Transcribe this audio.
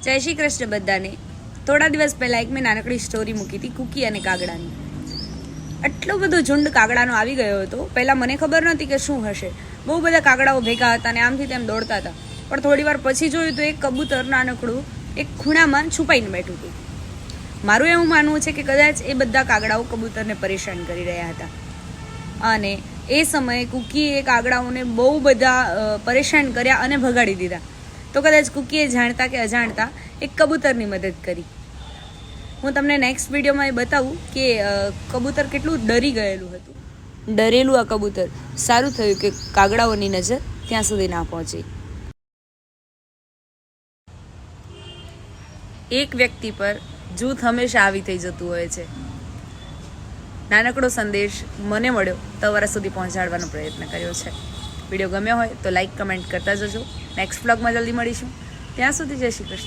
જય શ્રી કૃષ્ણ બધાને. થોડા દિવસ પહેલાં એક મેં નાનકડી સ્ટોરી મૂકી હતી કૂકી અને કાગડાની. આટલો બધો ઝુંડ કાગડાનો આવી ગયો હતો. પહેલાં મને ખબર નહોતી કે શું હશે. બહુ બધા કાગડાઓ ભેગા હતા અને આમથી તેમ દોડતા હતા. પણ થોડી વાર પછી જોયું તો એક કબૂતર નાનકડું એક ખૂણામાં છુપાઈને બેઠું હતું. મારું એવું માનવું છે કે કદાચ એ બધા કાગડાઓ કબૂતરને પરેશાન કરી રહ્યા હતા અને એ સમયે કૂકીએ કાગડાઓને બહુ બધા પરેશાન કર્યા અને ભગાડી દીધા. તો કદાચ કૂકીએ જાણતા કે અજાણતા એક કબૂતરની મદદ કરી. હું તમને નેક્સ્ટ વિડીયોમાં એ બતાવું કે કબૂતર કેટલું ડરી ગયેલું હતું. ડરેલું આ કબૂતર. સારું થયું કે કાગડાઓની નજર ત્યાં સુધી ના પહોંચી. એક વ્યક્તિ પર જૂથ હંમેશા આવી થઈ જતું હોય છે. નાનકડો સંદેશ મને મળ્યો તો તમારા સુધી પહોંચાડવાનો પ્રયત્ન કર્યો છે. વિડીયો ગમ્યો હોય તો લાઈક કમેન્ટ કરતા જજો. નેક્સ્ટ વ્લોગમાં જલ્દી મળીશું. ત્યાં સુધી જય શ્રી કૃષ્ણ.